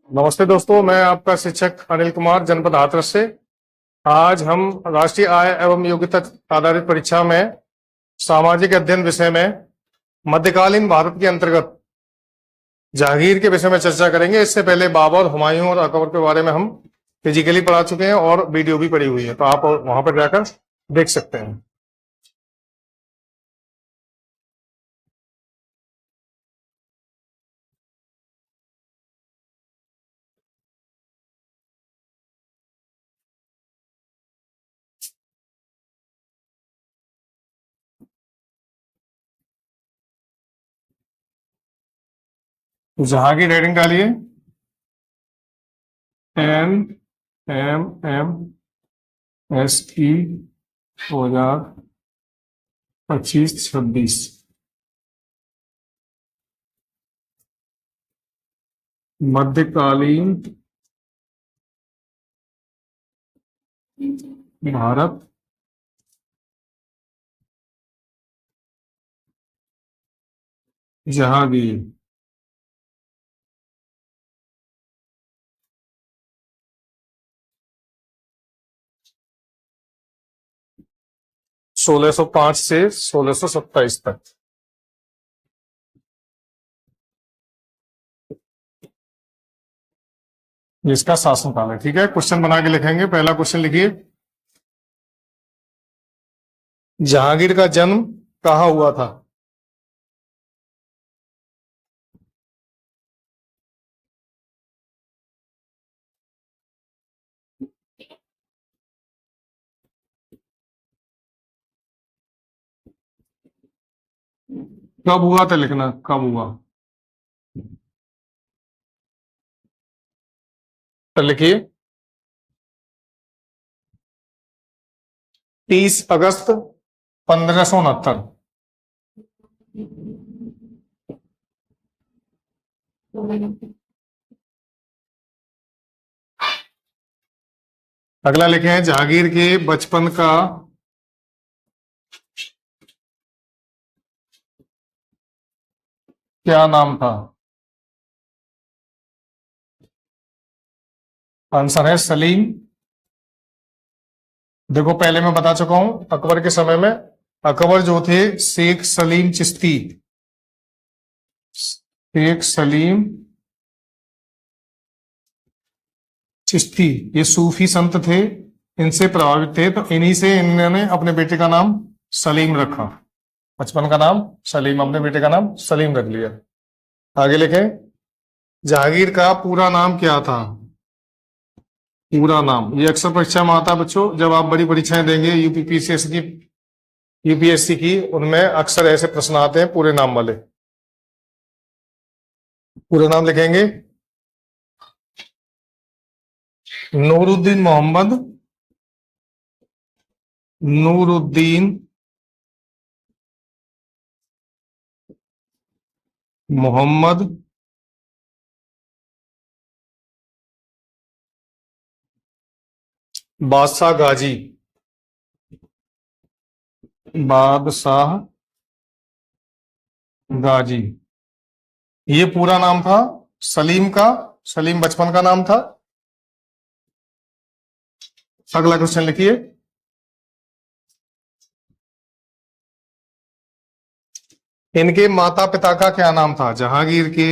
नमस्ते दोस्तों, मैं आपका शिक्षक अनिल कुमार, जनपद हाथरस से। आज हम राष्ट्रीय आय एवं योग्यता आधारित परीक्षा में सामाजिक अध्ययन विषय में मध्यकालीन भारत के अंतर्गत जहांगीर के विषय में चर्चा करेंगे। इससे पहले बाबर, हुमायूं और अकबर के बारे में हम फिजिकली पढ़ा चुके हैं और वीडियो भी पड़ी हुई है, तो आप वहां पर जाकर देख सकते हैं। जहांगीर हेडिंग डालिए, NMMSE 2025-26 मध्यकालीन भारत जहांगीर। सोलह सौ पांच से 1627 तक। इसका शासनकाल है। ठीक है, क्वेश्चन बना के लिखेंगे। पहला क्वेश्चन लिखिए, जहांगीर का जन्म कहाँ हुआ था? कब हुआ था लिखना, कब हुआ। तो लिखिए 30 अगस्त 1569। अगला लिखे हैं, जहांगीर के बचपन का क्या नाम था? आंसर है सलीम। देखो, पहले मैं बता चुका हूं, अकबर के समय में अकबर जो थे शेख सलीम चिश्ती, शेख सलीम चिश्ती, ये सूफी संत थे, इनसे प्रभावित थे, तो इन्हीं से इन्होंने अपने बेटे का नाम सलीम रखा। बचपन का नाम सलीम, अपने बेटे का नाम सलीम रख लिया। आगे लिखें, जहांगीर का पूरा नाम क्या था? पूरा नाम, ये अक्सर परीक्षा में आता है बच्चों, जब आप बड़ी परीक्षाएं देंगे यूपीपीसीएससी की, यूपीएससी की, उनमें अक्सर ऐसे प्रश्न आते हैं पूरे नाम वाले। पूरा नाम लिखेंगे, नूरुद्दीन मोहम्मद, नूरुद्दीन मोहम्मद बादशाह गाजी, बादशाह गाजी, ये पूरा नाम था सलीम का। सलीम बचपन का नाम था। अगला क्वेश्चन लिखिए, इनके माता पिता का क्या नाम था? जहांगीर के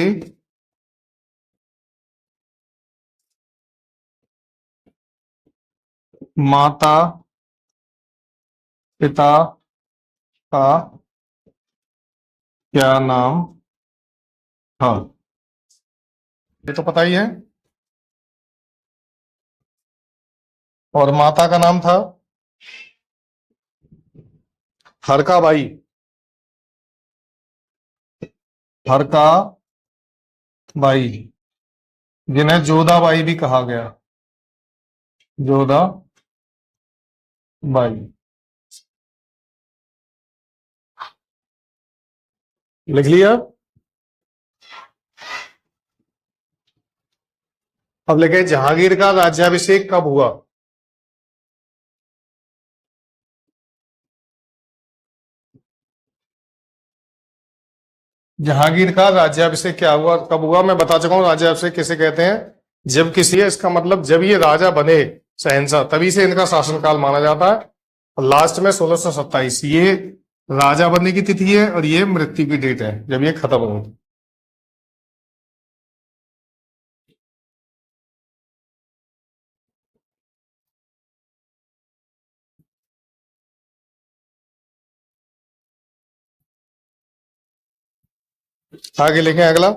माता पिता का क्या नाम था? ये तो पता ही है। और माता का नाम था हरका बाई, हरका बाई, जिन्हें जोधा बाई भी कहा गया, जोधा बाई। लिख लिया। अब लिखे, जहांगीर का राज्याभिषेक कब हुआ? जहांगीर का राज्याभिषेक क्या हुआ, कब हुआ? मैं बता चुका हूं राज्याभिषेक किसे कहते हैं। जब किसी है इसका मतलब जब ये राजा बने शहंशाह तभी से इनका शासनकाल माना जाता है। और लास्ट में 1627 ये राजा बनने की तिथि है और ये मृत्यु की डेट है जब ये खत्म हो। आगे लिखें अगला।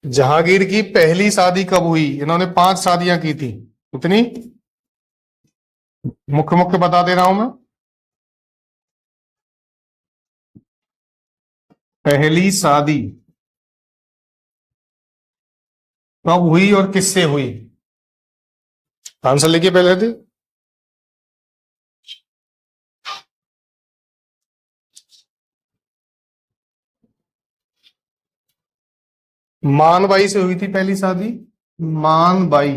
जहांगीर की पहली शादी कब हुई? इन्होंने 5 शादियां की थी। कितनी? मुख्य मुख्य बता दे रहा हूं मैं। पहली शादी कब हुई और किससे हुई? आंसर लिखिए पहले थी। मानबाई से हुई थी पहली शादी। मानबाई।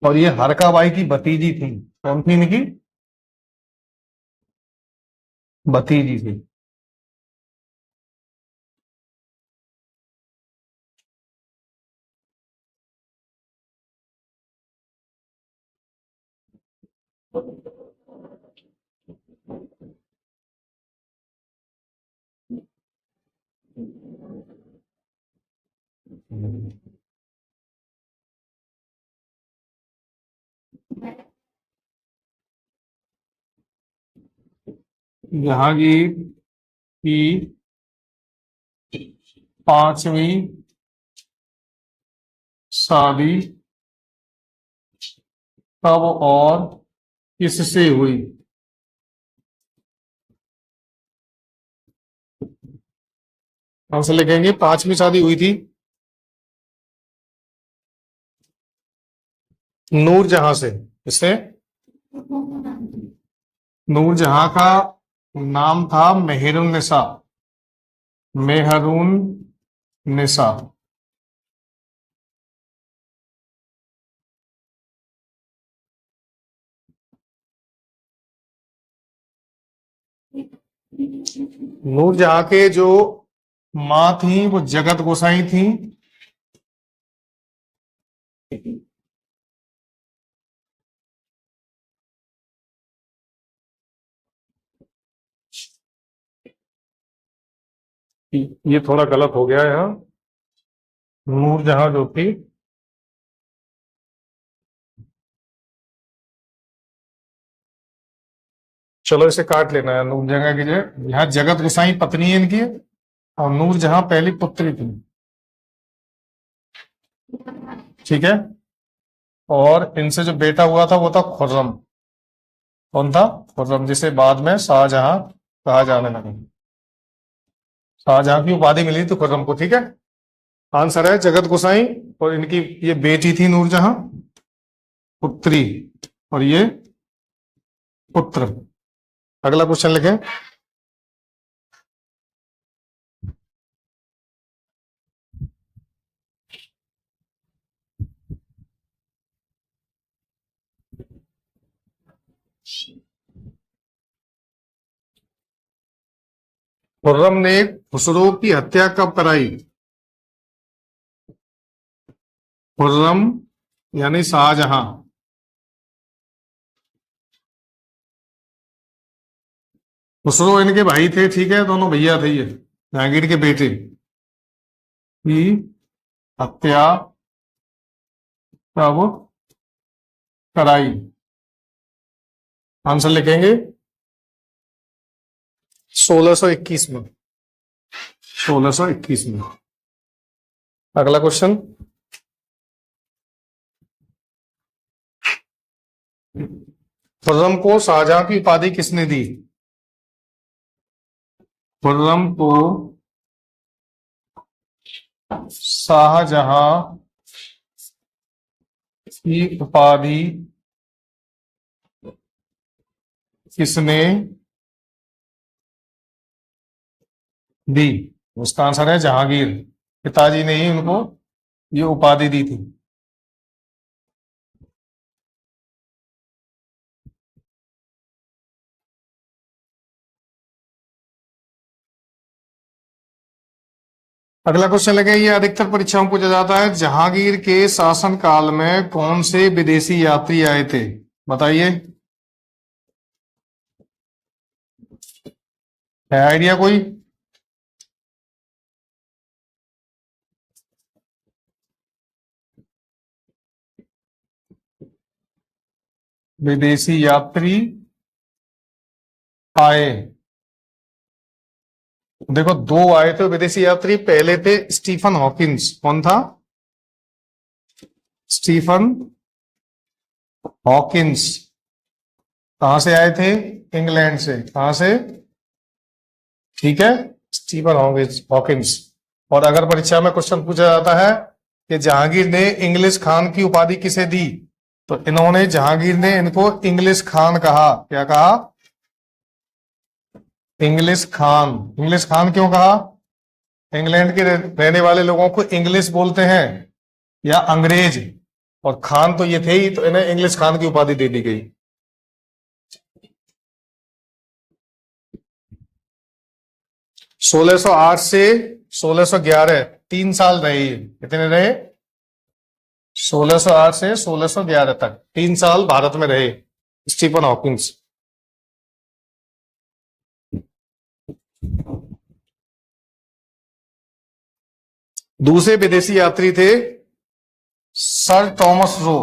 और ये हरकाबाई की भतीजी थी। कौन थी इनकी? भतीजी थी। जहांगीर की 5वीं शादी कब और किससे हुई? आंसर लिखेंगे। 5वीं शादी हुई थी नूरजहां से। इससे नूरजहां का नाम था मेहरुन्निसा। मेहरून निसा। नूरजहां के जो माँ थी वो जगत गोसाई थी। ये थोड़ा गलत हो गया है यहाँ। नूरजहां जो थी, चलो इसे काट लेना है। नूरजहां की जगह यहाँ जगत गोसाई पत्नी है इनकी और नूरजहां पहली पुत्री थी। ठीक है। और इनसे जो बेटा हुआ था वो था खुर्रम। कौन था? खुर्रम, जिसे बाद में शाहजहां कहा जाने लगा। शाहजहां की उपाधि मिली थी खुर्रम को। ठीक है। आंसर है जगत गोसाई। और इनकी ये बेटी थी नूरजहां, पुत्री, और ये पुत्र। अगला क्वेश्चन लिखें। खुर्रम ने खुसरो की हत्या कब कराई? खुर्रम यानी शाहजहां। खुसरो इनके भाई थे। ठीक है, दोनों भैया थे ये जहांगीर के बेटे की हत्या कब कराई? आंसर लिखेंगे 1621 में। 1621 में। अगला क्वेश्चन। खुर्रम को शाहजहां की उपाधि किसने दी? खुर्रम को शाहजहां की उपाधि किसने दी? उसका आंसर है जहांगीर। पिताजी ने ही उनको ये उपाधि दी थी। अगला क्वेश्चन लगे, ये अधिकतर परीक्षाओं में पूछा जाता है, जहांगीर के शासन काल में कौन से विदेशी यात्री आए थे? बताइए, है आइडिया कोई? विदेशी यात्री आए, देखो दो आए थे विदेशी यात्री। पहले थे स्टीफन हॉकिंस। कौन था? Stephen Hawkins. कहां से आए थे? इंग्लैंड से। कहां से? ठीक है, स्टीफन हॉकिंस। और अगर परीक्षा में क्वेश्चन पूछा जाता है कि जहांगीर ने इंग्लिश खान की उपाधि किसे दी, तो इन्होंने, जहांगीर ने इनको इंग्लिश खान कहा। क्या कहा? इंग्लिश खान। इंग्लिश खान क्यों कहा? इंग्लैंड के रहने वाले लोगों को इंग्लिश बोलते हैं या अंग्रेज, और खान तो ये थे ही, तो इन्हें इंग्लिश खान की उपाधि दे दी गई। सोलह सौ आठ से 1611, 3 साल रहे। कितने रहे? 1608 से 1611 तक 3 साल भारत में रहे स्टीफन हॉकिंस। दूसरे विदेशी यात्री थे सर टॉमस रो।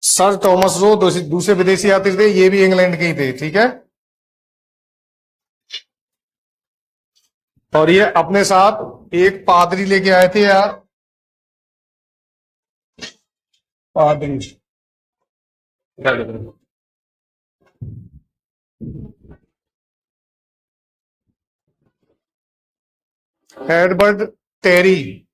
सर टॉमस रो दूसरे विदेशी यात्री थे, ये भी इंग्लैंड के ही थे। ठीक है, और ये अपने साथ एक पादरी लेके आए थे यार, पादरी। Edward Terry.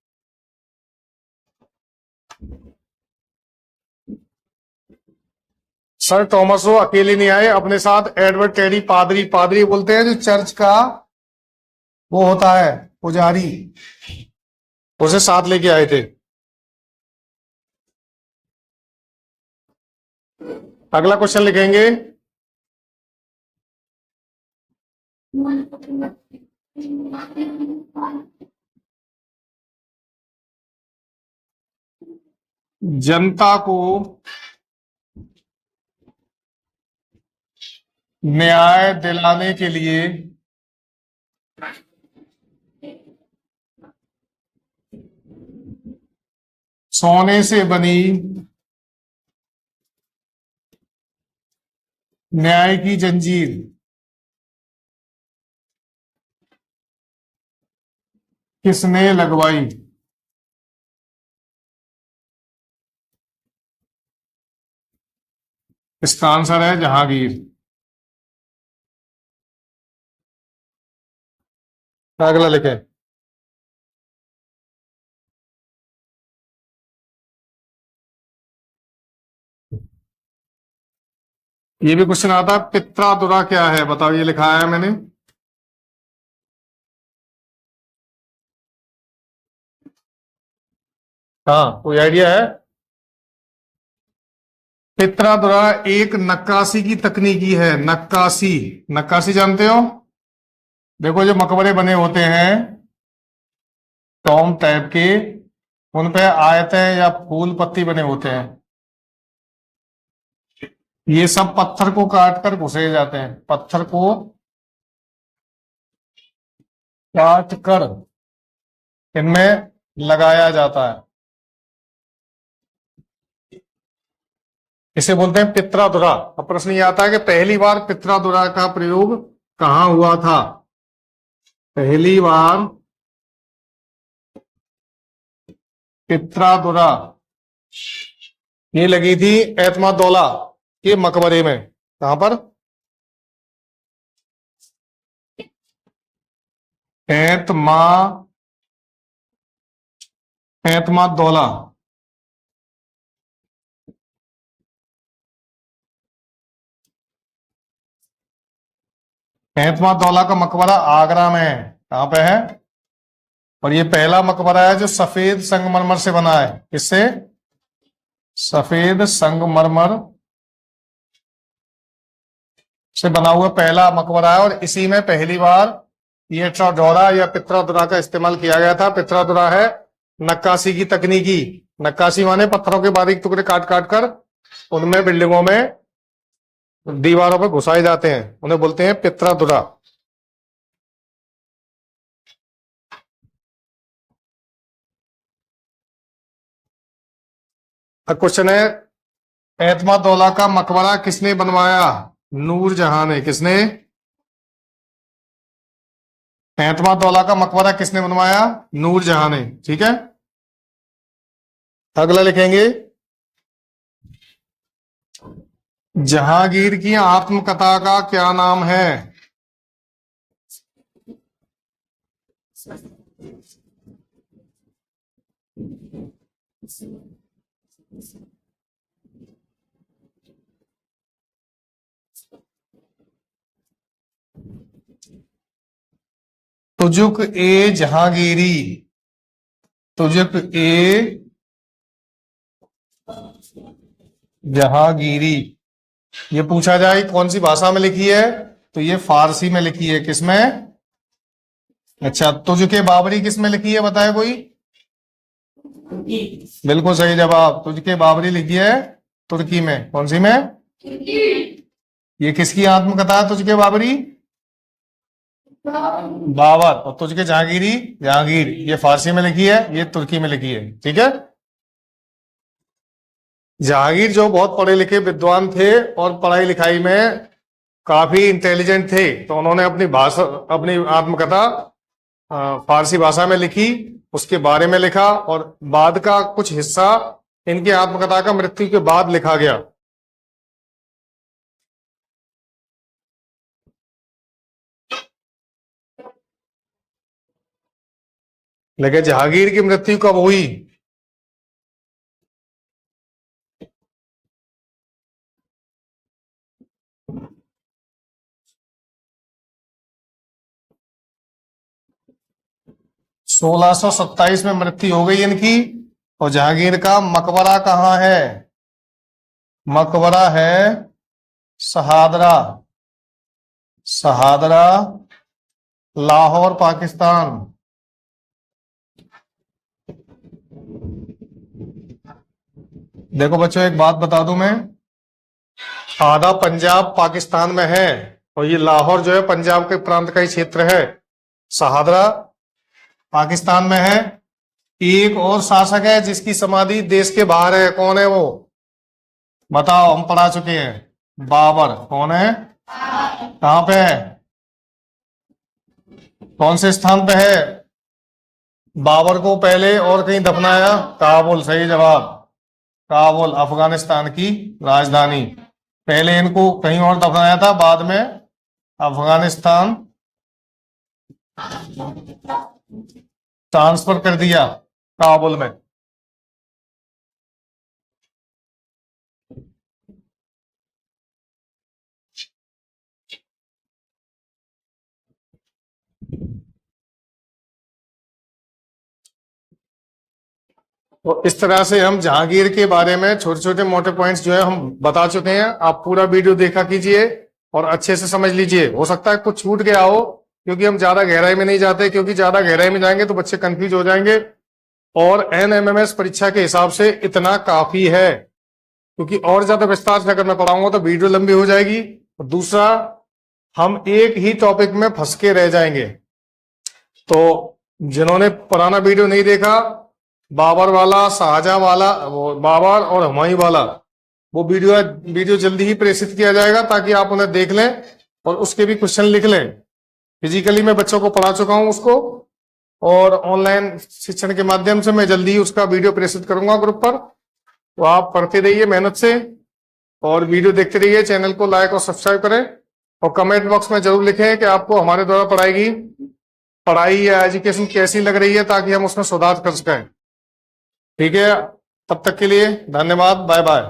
Sir Thomas Roe अकेले नहीं आए, अपने साथ एडवर्ड टेरी, पादरी। पादरी बोलते हैं जो चर्च का वो होता है, पुजारी, उसे साथ लेके आए थे। अगला क्वेश्चन लिखेंगे, जनता को न्याय दिलाने के लिए सोने से बनी न्याय की जंजीर किसने लगवाई? इसका आंसर है जहांगीर। अगला लिखे, ये भी क्वेश्चन आता है, पित्रादुरा क्या है? बताओ, ये लिखा है मैंने। हाँ, कोई आइडिया है? पित्रादुरा एक नक्काशी की तकनीकी है। नक्काशी, नक्काशी जानते हो? देखो जो मकबरे बने होते हैं टॉम टाइप के, उन पे आयतें या फूल पत्ती बने होते हैं, ये सब पत्थर को काट कर घुसे जाते हैं। पत्थर को काट कर इनमें लगाया जाता है, इसे बोलते हैं पित्रादुरा। अब प्रश्न ये आता है कि पहली बार पित्रादुरा का प्रयोग कहां हुआ था? पहली बार पित्रादुरा ये लगी थी एतमादौला के मकबरे में। कहां पर? एतमादौला। एतमादौला का मकबरा आगरा में है। कहां पे है? और ये पहला मकबरा है जो सफेद संगमरमर से बना है। किससे? सफेद संगमरमर से बना हुआ पहला मकबरा है और इसी में पहली बार ये ट्राडोरा या पित्रादुरा का इस्तेमाल किया गया था। पित्रादुरा है नक्काशी की तकनीकी, नक्काशी माने पत्थरों के बारीक टुकड़े काट काट कर उनमें बिल्डिंगों में दीवारों पर घुसाए जाते हैं, उन्हें बोलते हैं पित्रादुरा। क्वेश्चन है एतमादौला का मकबरा किसने बनवाया? नूरजहां ने। किसने? एतमादौला का मकबरा किसने बनवाया? नूरजहां ने। ठीक है, अगला लिखेंगे जहांगीर की आत्मकथा का क्या नाम है? तुजुक ए जहांगीरी। तुजुक ए जहांगीरी ये पूछा जाए कौन सी भाषा में लिखी है, तो ये फारसी में लिखी है। किसमें? अच्छा, तुजुके बाबरी किस में लिखी है बताए कोई? बिल्कुल सही जवाब, तुजुके बाबरी लिखी है तुर्की में। कौन सी में? ये किसकी आत्मकथा है तुजुके बाबरी? बाबर। और तुझके जहांगीरी, जहांगीर, ये फारसी में लिखी है, ये तुर्की में लिखी है। ठीक है, जहांगीर जो बहुत पढ़े लिखे विद्वान थे और पढ़ाई लिखाई में काफी इंटेलिजेंट थे, तो उन्होंने अपनी भाषा, अपनी आत्मकथा फारसी भाषा में लिखी, उसके बारे में लिखा और बाद का कुछ हिस्सा इनकी आत्मकथा का मृत्यु के बाद लिखा गया। लेकिन जहांगीर की मृत्यु कब हुई? सोलह सौ 27 में मृत्यु हो गई इनकी। और जहांगीर का मकबरा कहाँ है? मकबरा है शहादरा। शहादरा, लाहौर, पाकिस्तान। देखो बच्चों, एक बात बता दूं मैं, आधा पंजाब पाकिस्तान में है और ये लाहौर जो है पंजाब के प्रांत का ही क्षेत्र है। शहादरा पाकिस्तान में है। एक और शासक है जिसकी समाधि देश के बाहर है, कौन है वो? बताओ, हम पढ़ा चुके हैं, बाबर। कौन है? कहां पे है? कौन से स्थान पे है? बाबर को पहले और कहीं दफनाया? काबुल। सही जवाब, काबुल अफगानिस्तान की राजधानी। पहले इनको कहीं और दफनाया था, बाद में अफगानिस्तान ट्रांसफर कर दिया, काबुल में। तो इस तरह से हम जहांगीर के बारे में छोटे छोटे मोटे पॉइंट्स जो है हम बता चुके हैं। आप पूरा वीडियो देखा कीजिए और अच्छे से समझ लीजिए। हो सकता है कुछ छूट गया हो, क्योंकि हम ज्यादा गहराई में नहीं जाते, क्योंकि ज्यादा गहराई में जाएंगे तो बच्चे कंफ्यूज हो जाएंगे। और एनएमएमएस परीक्षा के हिसाब से इतना काफी है, क्योंकि और ज्यादा विस्तार से अगर मैं पढ़ाऊंगा तो वीडियो लंबी हो जाएगी। और दूसरा, हम एक ही टॉपिक में फंस के रह जाएंगे। तो जिन्होंने पुराना वीडियो नहीं देखा, बाबर वाला, शाहजहां वाला, वो बाबर और हुमायूं वाला, वो वीडियो जल्दी ही प्रेषित किया जाएगा ताकि आप उन्हें देख लें और उसके भी क्वेश्चन लिख लें। फिजिकली मैं बच्चों को पढ़ा चुका हूं उसको, और ऑनलाइन शिक्षण के माध्यम से मैं जल्दी ही उसका वीडियो प्रेषित करूंगा ग्रुप पर। तो आप पढ़ते रहिए मेहनत से और वीडियो देखते रहिए। चैनल को लाइक और सब्सक्राइब करें और कमेंट बॉक्स में जरूर लिखें कि आपको हमारे द्वारा पढ़ाई या एजुकेशन कैसी लग रही है, ताकि हम उसमें सुधार कर सकें। ठीक है, तब तक के लिए धन्यवाद, बाय बाय।